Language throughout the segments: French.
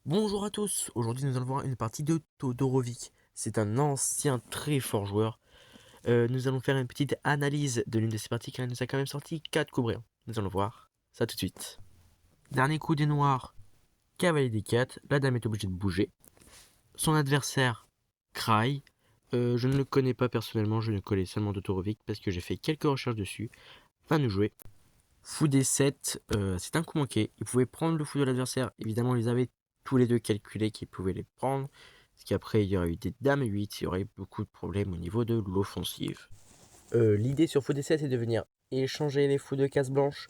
Bonjour à tous, aujourd'hui nous allons voir une partie de Todorovic. C'est un ancien très fort joueur. Nous allons faire une petite analyse de l'une de ses parties car il nous a quand même sorti 4 coups brillants. Nous allons voir ça tout de suite. Dernier coup des noirs, cavalier des 4, la dame est obligée de bouger. Son adversaire, Cry. Je ne le connais pas personnellement, je ne connais seulement Todorovic parce que j'ai fait quelques recherches dessus. Va nous jouer. Fou des 7, c'est un coup manqué. Il pouvait prendre le fou de l'adversaire. Évidemment, ils avaient tous les deux calculé qu'ils pouvaient les prendre. Parce qu'après, il y aurait eu des dames 8, il y aurait eu beaucoup de problèmes au niveau de l'offensive. L'idée sur fou des 7 est de venir échanger les fous de casse blanche.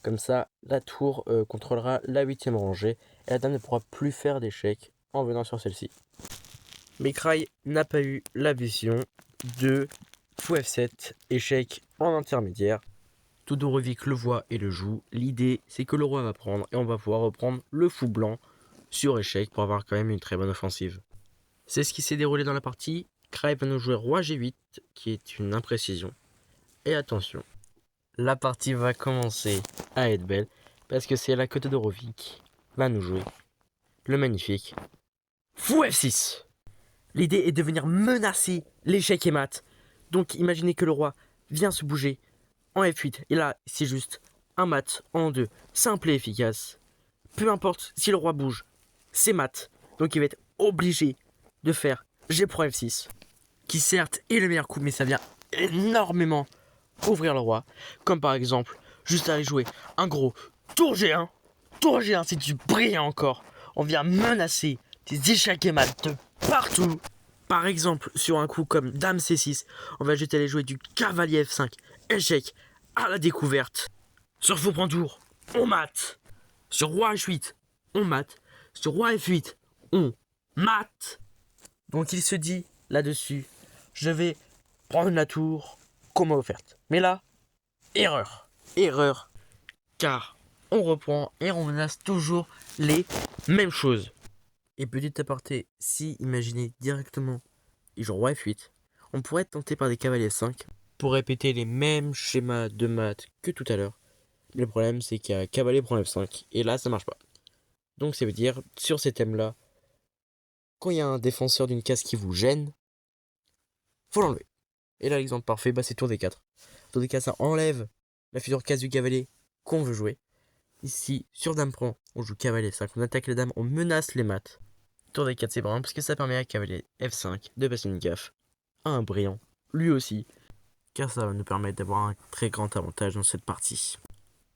Comme ça, la tour contrôlera la 8ème rangée. Et la dame ne pourra plus faire d'échec en venant sur celle-ci. Mais Cry n'a pas eu la vision de fou F7, échec en intermédiaire. Todorovic le voit et le joue. L'idée, c'est que le roi va prendre et on va pouvoir reprendre le fou blanc sur échec pour avoir quand même une très bonne offensive. C'est ce qui s'est déroulé dans la partie. Cry va nous jouer roi G8, qui est une imprécision. Et attention, la partie va commencer à être belle, parce que c'est là que Todorovic va nous jouer le magnifique fou F6. L'idée est de venir menacer l'échec et mat. Donc imaginez que le roi vient se bouger en F8. Et là, c'est juste un mat en 2, simple et efficace. Peu importe si le roi bouge, c'est mat. Donc il va être obligé de faire G pour F6, qui certes est le meilleur coup, mais ça vient énormément ouvrir le roi. Comme par exemple, juste aller jouer un gros tour G1. Tour G1, c'est du brillant encore. On vient menacer des échecs et mat de partout. Par exemple, sur un coup comme Dame C6, on va juste aller jouer du cavalier F5. Échec à la découverte. Sur faux prend tour, on mate. Sur roi H8, on mate. Sur roi F8, on mate. Donc il se dit là-dessus, je vais prendre la tour qu'on m'a offerte. Mais là, erreur. Erreur. Car on reprend et on menace toujours les mêmes choses. Et petit aparté, si imaginez directement, il joue roi F8, on pourrait être tenté par des cavaliers 5 pour répéter les mêmes schémas de maths que tout à l'heure. Mais le problème, c'est qu'il y a cavalier prend F5, et là, ça marche pas. Donc ça veut dire, sur ces thèmes-là, quand il y a un défenseur d'une case qui vous gêne, faut l'enlever. Et là, l'exemple parfait, c'est tour D4. Tour D4, ça enlève la future case du cavalier qu'on veut jouer. Ici, sur dame prend, on joue cavalier F5, on attaque les dames, on menace les maths. Tour D4, c'est brillant, parce que ça permet à cavalier F5 de passer une gaffe à un brillant, lui aussi, car ça va nous permettre d'avoir un très grand avantage dans cette partie.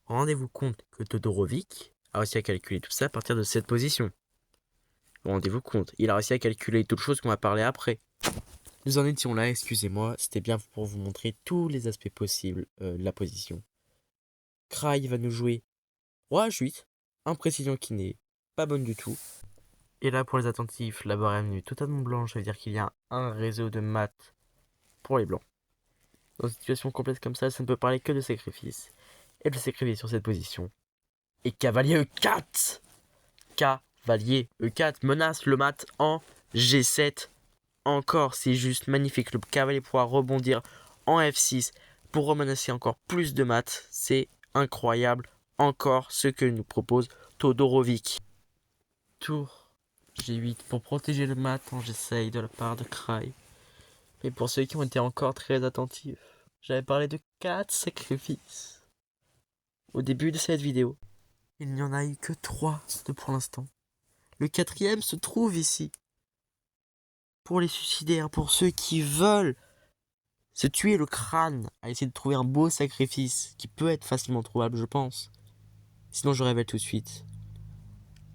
Rendez-vous compte que Todorovic a réussi à calculer tout ça à partir de cette position. Rendez-vous compte, il a réussi à calculer toutes choses qu'on va parler après. Nous en étions là, excusez-moi, c'était bien pour vous montrer tous les aspects possibles de la position. Cry va nous jouer roi H8, imprécision qui n'est pas bonne du tout. Et là, pour les attentifs, la barre est venue totalement blanche, ça veut dire qu'il y a un réseau de maths pour les blancs. Dans une situation complète comme ça ne peut parler que de sacrifice. Et de sacrifice sur cette position. Et cavalier E4. Cavalier E4 menace le mat en G7. Encore, c'est juste magnifique. Le cavalier pourra rebondir en F6 pour remenacer encore plus de maths. C'est incroyable. Encore ce que nous propose Todorovic. Tour G8 pour protéger le mat en G6 de la part de Cry. Mais pour ceux qui ont été encore très attentifs, j'avais parlé de 4 sacrifices au début de cette vidéo. Il n'y en a eu que 3 pour l'instant. Le 4e se trouve ici. Pour les suicidaires, pour ceux qui veulent se tuer le crâne à essayer de trouver un beau sacrifice qui peut être facilement trouvable, je pense. Sinon, je révèle tout de suite.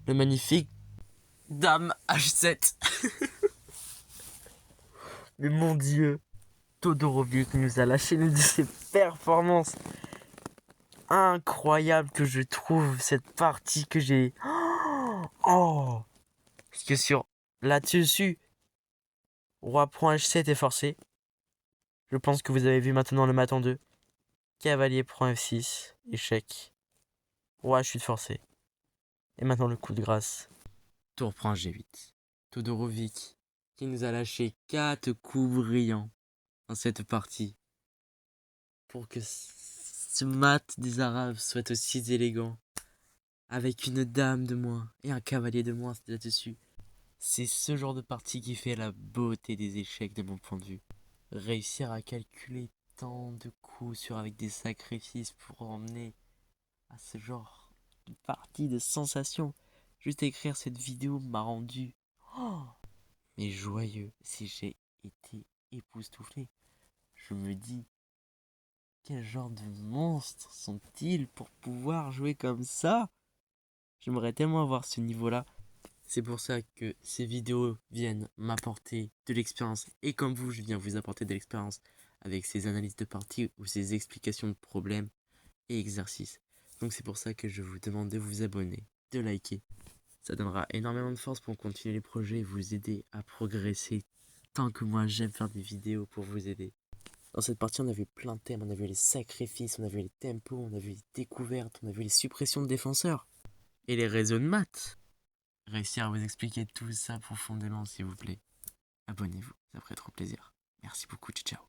Le magnifique Dame H7. Mais mon dieu, Todorovic nous a lâché l'une de ses performances incroyables que je trouve cette partie que j'ai. Oh, parce que sur là-dessus, roi prend H7 est forcé. Je pense que vous avez vu maintenant le mat en 2. Cavalier prend F6, échec. Roi chute forcée. Et maintenant le coup de grâce. Tour prend G8. Todorovic qui nous a lâché 4 coups brillants dans cette partie. Pour que ce mat des Arabes soit aussi élégant. avec une dame de moins et un cavalier de moins là-dessus. C'est ce genre de partie qui fait la beauté des échecs de mon point de vue. Réussir à calculer tant de coups avec des sacrifices pour emmener à ce genre de partie de sensations. Juste écrire cette vidéo m'a rendu mais joyeux. Si j'ai été époustouflé, je me dis quel genre de monstres sont-ils pour pouvoir jouer comme ça? J'aimerais tellement avoir ce niveau-là. C'est pour ça que ces vidéos viennent m'apporter de l'expérience. Et comme vous, je viens vous apporter de l'expérience avec ces analyses de parties ou ces explications de problèmes et exercices. Donc c'est pour ça que je vous demande de vous abonner, de liker. Ça donnera énormément de force pour continuer les projets et vous aider à progresser tant que moi j'aime faire des vidéos pour vous aider. Dans cette partie, on a vu plein de thèmes. On a vu les sacrifices, on a vu les tempos, on a vu les découvertes, on a vu les suppressions de défenseurs et les réseaux de maths. Réussir à vous expliquer tout ça profondément, s'il vous plaît. Abonnez-vous, ça ferait trop plaisir. Merci beaucoup, ciao ciao.